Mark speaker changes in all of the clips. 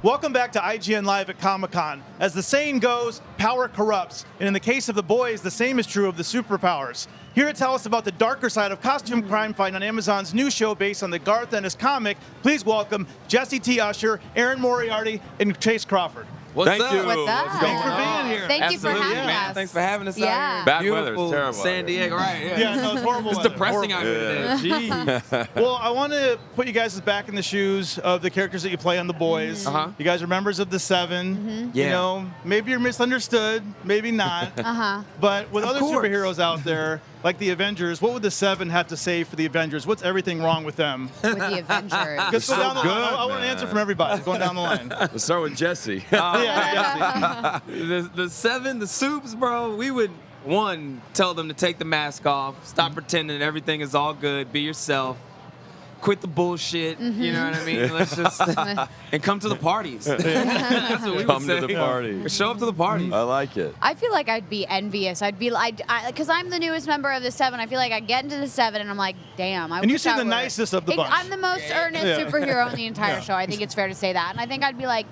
Speaker 1: Welcome back to IGN Live at Comic-Con. As the saying goes, power corrupts. And in the case of the boys, the same is true of the superpowers. Here to tell us about the darker side of costume crime fighting on Amazon's new show based on the Garth Ennis comic, please welcome Jessie T, Usher, Erin Moriarty, and Chace Crawford.
Speaker 2: Thank you.
Speaker 3: What's up?
Speaker 1: Thanks for being here.
Speaker 3: Thank you for having us.
Speaker 2: Thanks for having us out here.
Speaker 4: Bad
Speaker 2: Beautiful
Speaker 4: weather, it's terrible.
Speaker 2: San Diego, right?
Speaker 1: Yeah, no, it's horrible.
Speaker 2: It's depressing out here today. Jeez.
Speaker 1: Well, I want to put you guys back in the shoes of the characters that you play on The Boys. You guys are members of the Seven.
Speaker 2: Yeah.
Speaker 1: You know, maybe you're misunderstood, maybe not. But with other superheroes out there, like the Avengers, what would the Seven have to say for the Avengers? What's everything wrong with them?
Speaker 3: With the Avengers.
Speaker 1: Let's go down the line. I want an
Speaker 4: man.
Speaker 1: answer from everybody. Going down the line.
Speaker 4: Let's start with Jessie.
Speaker 2: The Seven, the Soups, bro, we would, one, tell them to take the mask off, stop pretending everything is all good, be yourself, quit the bullshit, you know what I mean? Let's just, and come to the parties. That's what we
Speaker 4: Come
Speaker 2: would say.
Speaker 4: to the party.
Speaker 2: Show up to the parties.
Speaker 4: I like it.
Speaker 3: I feel like I'd be envious. I'd be like, because I'm the newest member of the Seven. I feel like I get into the Seven and I'm like, damn.
Speaker 1: And you seem the nicest of the bunch.
Speaker 3: I'm the most earnest superhero in the entire show. I think it's fair to say that. And I think I'd be like,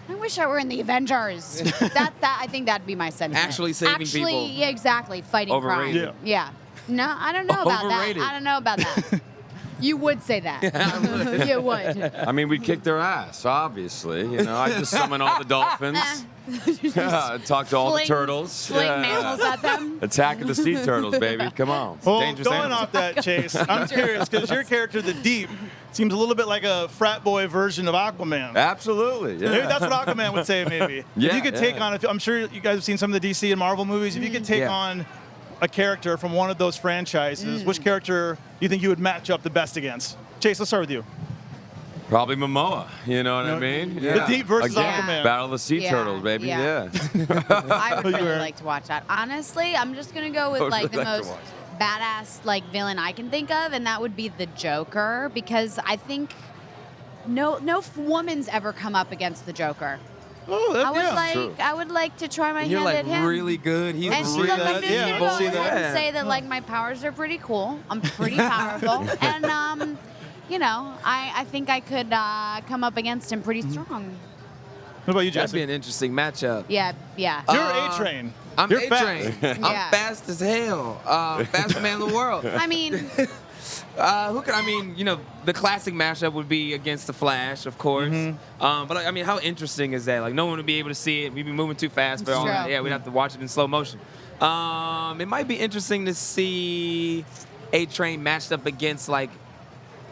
Speaker 3: I wish I were in the Avengers. I think that'd be my sentiment.
Speaker 2: Actually saving people.
Speaker 3: Yeah, exactly. Fighting
Speaker 2: Overrated.
Speaker 3: crime. Yeah. No, I don't know about
Speaker 2: Overrated.
Speaker 3: that. I don't know about that. You would say that. You would.
Speaker 4: I mean, we kicked their ass, obviously. You know, I just summoned all the dolphins. Talk to all the turtles.
Speaker 3: Fling mammals at them.
Speaker 4: Attack of the sea turtles, baby. Come on.
Speaker 1: Well,
Speaker 4: Dangerous
Speaker 1: going
Speaker 4: animals.
Speaker 1: off that, Chace, I'm curious because your character, the Deep, seems a little bit like a frat boy version of Aquaman.
Speaker 4: Absolutely. Yeah.
Speaker 1: Maybe that's what Aquaman would say, maybe.
Speaker 4: Yeah,
Speaker 1: if you could take on, I'm sure you guys have seen some of the DC and Marvel movies, if you could take on a character from one of those franchises, which character do you think you would match up the best against? Chace, let's start with you.
Speaker 4: Probably Momoa. You know what I mean?
Speaker 1: The Deep versus
Speaker 4: Again,
Speaker 1: Aquaman.
Speaker 4: Battle of the Sea Turtles, baby.
Speaker 3: Yeah. I would really like to watch that. Honestly, I'm just going to go with like the most badass like villain I can think of, and that would be the Joker, because I think no woman's ever come up against the Joker.
Speaker 1: Oh,
Speaker 3: I would like to try my
Speaker 2: You're
Speaker 3: hand
Speaker 2: like
Speaker 3: at him.
Speaker 2: really good. He's
Speaker 3: And she's
Speaker 2: really
Speaker 3: like, I'm just gonna go
Speaker 2: evil.
Speaker 3: ahead and say that like my powers are pretty cool. I'm pretty powerful, and you know, I think I could come up against him pretty strong.
Speaker 1: What about you,
Speaker 2: That'd be
Speaker 1: Jesse?
Speaker 2: an interesting matchup.
Speaker 3: Yeah.
Speaker 1: You're A-Train.
Speaker 2: I'm
Speaker 1: You're
Speaker 2: A-Train.
Speaker 1: fast.
Speaker 2: I'm fast as hell. Fastest man in the world.
Speaker 3: I mean,
Speaker 2: Who could? I mean, you know, the classic matchup would be against the Flash, of course. But I mean, how interesting is that? Like, no one would be able to see it. We'd be moving too fast for all that. Yeah, we'd have to watch it in slow motion. It might be interesting to see A-Train matched up against, like,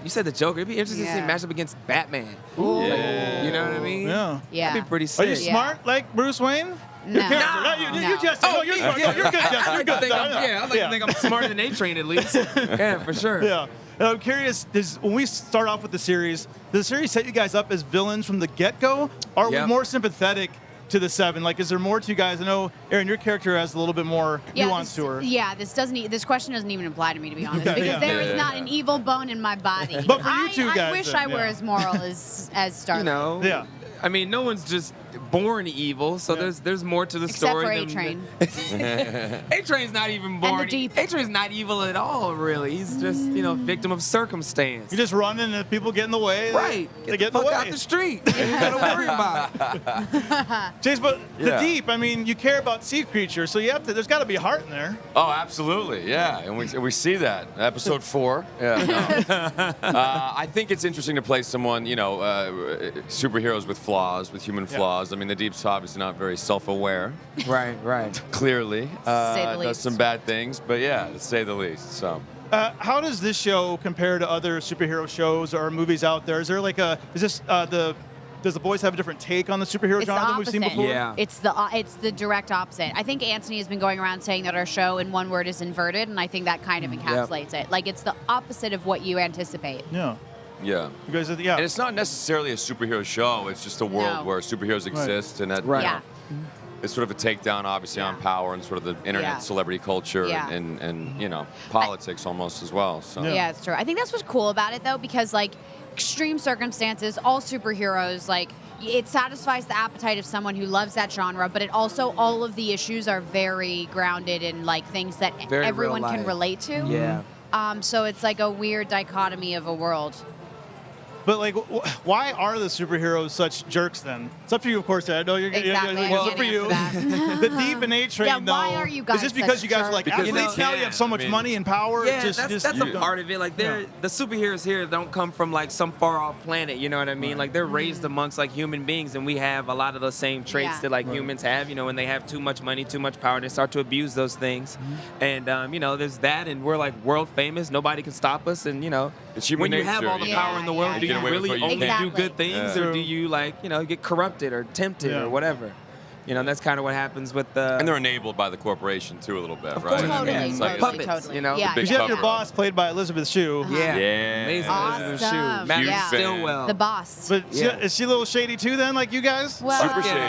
Speaker 2: you said the Joker. It'd be interesting to see him matched up against Batman.
Speaker 3: Ooh.
Speaker 4: Yeah.
Speaker 2: You know what I mean?
Speaker 1: Yeah.
Speaker 2: That'd be pretty
Speaker 1: Are
Speaker 2: sick.
Speaker 1: you smart like Bruce Wayne?
Speaker 3: No.
Speaker 1: Your character. No, you Jesse.
Speaker 2: Oh,
Speaker 1: No, you're smart. No, you're good, Jesse. You're good.
Speaker 2: I like to think I'm smarter than A-Train at least. Yeah, for sure.
Speaker 1: Yeah. And I'm curious, when we start off with the series, does the series set you guys up as villains from the get-go? Or are we more sympathetic to the Seven? Like, is there more to you guys? I know, Erin, your character has a little bit more nuance to her.
Speaker 3: Yeah, this question doesn't even apply to me, to be honest, because there is not an evil bone in my body.
Speaker 1: But for you two guys,
Speaker 3: I wish I were as moral as Starlight.
Speaker 2: You know.
Speaker 1: Yeah.
Speaker 2: I mean, no one's just born evil, so there's more to the story.
Speaker 3: Except for
Speaker 2: A-Train. A-Train's not even born.
Speaker 3: And the Deep.
Speaker 2: A-Train's not evil at all, really. He's just, you know, victim of circumstance.
Speaker 1: You just run and people get in the way.
Speaker 2: Right.
Speaker 1: They
Speaker 2: Get
Speaker 1: get
Speaker 2: the
Speaker 1: in
Speaker 2: fuck
Speaker 1: the
Speaker 2: out
Speaker 1: way.
Speaker 2: the street. You ain't gotta worry about it.
Speaker 1: Chase, but the
Speaker 4: Yeah.
Speaker 1: Deep, I mean, you care about sea creatures, so you have to, there's got to be a heart in there.
Speaker 4: Oh, absolutely, yeah, and we see that episode 4. Yeah, I think it's interesting to play someone, you know, superheroes with flaws, with human flaws. I mean, the Deep's obviously not very self-aware.
Speaker 2: Right.
Speaker 4: Clearly,
Speaker 3: say the
Speaker 4: does
Speaker 3: least.
Speaker 4: some bad things, but yeah, to say the least. So.
Speaker 1: How does this show compare to other superhero shows or movies out there? Is there like does the Boys have a different take on the superhero
Speaker 3: It's the
Speaker 1: genre than we've seen
Speaker 3: opposite.
Speaker 1: before?
Speaker 2: Yeah.
Speaker 3: It's the direct opposite. I think Anthony has been going around saying that our show, in one word, is inverted, and I think that kind of encapsulates it. Like, it's the opposite of what you anticipate.
Speaker 1: Yeah.
Speaker 4: Yeah.
Speaker 1: You guys,
Speaker 4: And it's not necessarily a superhero show. It's just a world where superheroes exist, and that
Speaker 2: Right.
Speaker 3: Yeah.
Speaker 4: it's sort of a takedown, obviously, on power and sort of the internet celebrity culture and you know, politics almost as well. So.
Speaker 3: Yeah, it's true. I think that's what's cool about it, though, because, like, extreme circumstances, all superheroes, like, it satisfies the appetite of someone who loves that genre, but it also, all of the issues are very grounded in, like, things that
Speaker 2: Very
Speaker 3: everyone
Speaker 2: real
Speaker 3: can
Speaker 2: life.
Speaker 3: relate to.
Speaker 2: Yeah.
Speaker 3: So it's like a weird dichotomy of a world.
Speaker 1: But like, why are the superheroes such jerks then? It's up to you, of course. I know you're
Speaker 3: Exactly.
Speaker 1: it's up for you.
Speaker 3: That.
Speaker 1: The Deep and A Train,
Speaker 3: Yeah,
Speaker 1: though.
Speaker 3: why are you guys
Speaker 1: Is this because
Speaker 3: such
Speaker 1: you guys are like
Speaker 3: jerks?
Speaker 1: athletes now? You have so much money and power.
Speaker 2: Yeah,
Speaker 1: just,
Speaker 2: that's a part of it. Like, the superheroes here don't come from like some far off planet. You know what I mean? Like, they're raised amongst like human beings, and we have a lot of the same traits that like humans have. You know, when they have too much money, too much power, they start to abuse those things. And you know, there's that, and we're like world famous. Nobody can stop us. And you know, when you have all the power in the world, do you really only do good things, or do you like get corrupted or tempted or whatever? You know, that's kind of what happens with the.
Speaker 4: And they're enabled by the corporation too, a little bit, right?
Speaker 3: Totally,
Speaker 4: It's like
Speaker 2: puppets, you know.
Speaker 3: Yeah,
Speaker 1: Because you have your boss played by Elizabeth Shue.
Speaker 2: Amazing. Elizabeth Shue.
Speaker 3: Awesome.
Speaker 2: Matthew
Speaker 3: Yeah.
Speaker 2: Stillwell.
Speaker 3: The boss.
Speaker 1: But is she a little shady too then, like you guys?
Speaker 3: Well,
Speaker 4: Super shady.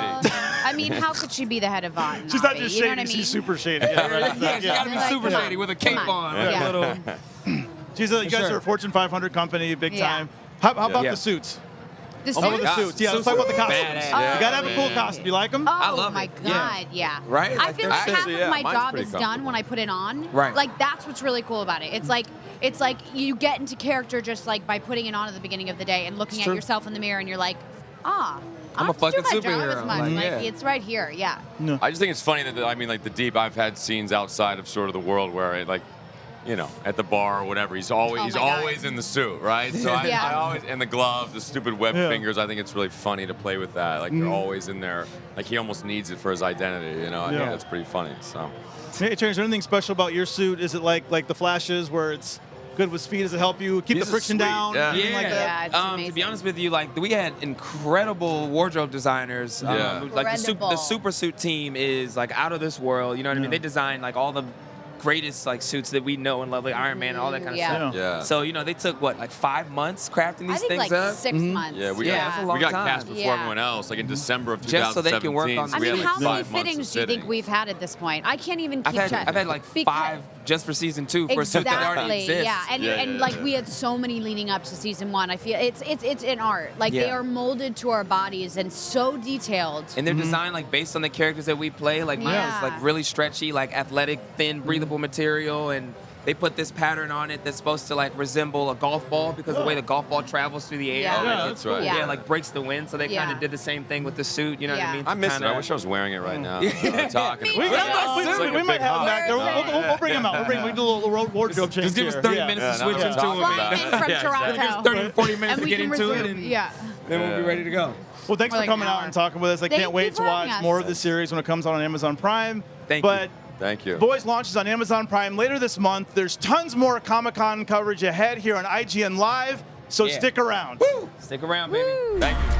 Speaker 3: I mean, how could she be the head of Vought?
Speaker 1: She's not just
Speaker 3: you
Speaker 1: shady,
Speaker 3: know what I mean?
Speaker 1: she's super shady. Yeah, right.
Speaker 2: Yeah, she got to be
Speaker 3: Like,
Speaker 2: super
Speaker 3: come
Speaker 2: shady
Speaker 3: on.
Speaker 2: with a cape
Speaker 3: Come
Speaker 2: on.
Speaker 3: on. Yeah.
Speaker 2: Little,
Speaker 1: You guys are a Fortune 500 company, big
Speaker 3: Yeah.
Speaker 1: time. How about
Speaker 4: Yeah.
Speaker 1: the suits?
Speaker 3: The
Speaker 1: How about the
Speaker 3: suits?
Speaker 1: suits? Yeah, let's talk about the costumes.
Speaker 2: Badass.
Speaker 1: You gotta have a cool costume. You like them?
Speaker 3: Oh,
Speaker 2: I love
Speaker 3: my
Speaker 2: it. Yeah.
Speaker 3: God, yeah.
Speaker 2: Right?
Speaker 3: I
Speaker 2: Like,
Speaker 3: feel
Speaker 2: they're
Speaker 3: like half
Speaker 4: actually-
Speaker 3: of my
Speaker 4: mine's
Speaker 3: job
Speaker 4: pretty
Speaker 3: is done
Speaker 4: comfortable.
Speaker 3: when I put it on.
Speaker 2: Right.
Speaker 3: Like, that's what's really cool about it. It's like you get into character just like by putting it on at the beginning of the day and looking at
Speaker 2: true.
Speaker 3: yourself in the mirror and you're like, I
Speaker 2: I'm
Speaker 3: don't
Speaker 2: a
Speaker 3: have to do
Speaker 2: fucking
Speaker 3: my job
Speaker 2: superhero.
Speaker 3: as much.
Speaker 2: Like,
Speaker 3: Like,
Speaker 2: yeah.
Speaker 3: it's right here, yeah.
Speaker 4: I just think it's funny that like the Deep. I've had scenes outside of sort of the world where at the bar or whatever, he's always
Speaker 3: God.
Speaker 4: in the suit, right? So I
Speaker 3: Yeah.
Speaker 4: always and the glove, the stupid web fingers. I think it's really funny to play with that. Like they're always in there. Like he almost needs it for his identity. You know, I think that's pretty funny. So.
Speaker 1: Hey, Terry, is there anything special about your suit? Is it like the Flashes where it's good with speed? Does it help you keep
Speaker 4: These
Speaker 1: the
Speaker 4: are
Speaker 1: friction
Speaker 4: sweet.
Speaker 1: down?
Speaker 4: Yeah.
Speaker 1: Anything like that?
Speaker 3: Yeah, it's
Speaker 2: to be
Speaker 3: amazing.
Speaker 2: honest with you, like we had incredible wardrobe designers. Like the super suit team is like out of this world. You know what I mean? They design like all the greatest like suits that we know and love, like Iron Man and all that kind of stuff.
Speaker 4: Yeah.
Speaker 2: So they took like 5 months crafting these
Speaker 3: I think
Speaker 2: things
Speaker 3: like
Speaker 2: up.
Speaker 3: 6 months.
Speaker 4: Yeah,
Speaker 2: that's a long
Speaker 4: we got
Speaker 2: time.
Speaker 4: cast before everyone else, like in December of 2017.
Speaker 2: Just so they can work on
Speaker 4: so
Speaker 3: I
Speaker 4: we
Speaker 3: mean,
Speaker 4: had,
Speaker 3: how
Speaker 4: like,
Speaker 3: many
Speaker 4: 5 months of
Speaker 3: fittings do you think
Speaker 4: sitting.
Speaker 3: we've had at this point? I can't even keep track.
Speaker 2: I've had like
Speaker 3: Because-
Speaker 2: 5 just for season 2 for a suit that already
Speaker 3: Exactly.
Speaker 2: exists.
Speaker 3: Yeah, and like we had so many leading up to season 1. I feel it's an art. Like they are molded to our bodies and so detailed.
Speaker 2: And they're designed like based on the characters that we play. Like mine is like really stretchy, like athletic, thin, breathable material, and they put this pattern on it that's supposed to like resemble a golf ball because the way the golf ball travels through the air,
Speaker 3: Yeah.
Speaker 4: Yeah, that's right.
Speaker 3: Yeah.
Speaker 2: like breaks the wind. So they kind of did the same thing with the suit. You know what I mean?
Speaker 4: I
Speaker 2: To
Speaker 4: miss it. I
Speaker 2: kinda-
Speaker 4: wish I was wearing it right now. Talking
Speaker 3: Me
Speaker 4: about
Speaker 3: too.
Speaker 4: it.
Speaker 1: We might have him back there. We'll bring him out. We do a little wardrobe change.
Speaker 2: Just give us
Speaker 1: here.
Speaker 2: 30 minutes to switch
Speaker 4: no,
Speaker 2: into
Speaker 4: talk
Speaker 2: it.
Speaker 4: about
Speaker 3: Flying in from Toronto.
Speaker 2: Give us 30 to 40 minutes
Speaker 3: and
Speaker 2: to
Speaker 3: we
Speaker 2: get
Speaker 3: can
Speaker 2: into
Speaker 3: resume.
Speaker 2: it, and
Speaker 3: Yeah.
Speaker 2: then we'll be ready to go.
Speaker 1: Well, thanks
Speaker 3: Or
Speaker 1: for
Speaker 3: like
Speaker 1: coming
Speaker 3: an
Speaker 1: out
Speaker 3: hour.
Speaker 1: and talking with us. I
Speaker 3: Thank
Speaker 1: can't
Speaker 3: you
Speaker 1: wait
Speaker 3: for
Speaker 1: to watch
Speaker 3: having us.
Speaker 1: more of the series when it comes out on Amazon Prime.
Speaker 2: Thank you.
Speaker 1: But
Speaker 4: Thank you.
Speaker 1: Boys launches on Amazon Prime later this month. There's tons more Comic-Con coverage ahead here on IGN Live, so stick around.
Speaker 2: Stick around, baby.
Speaker 4: Thank you.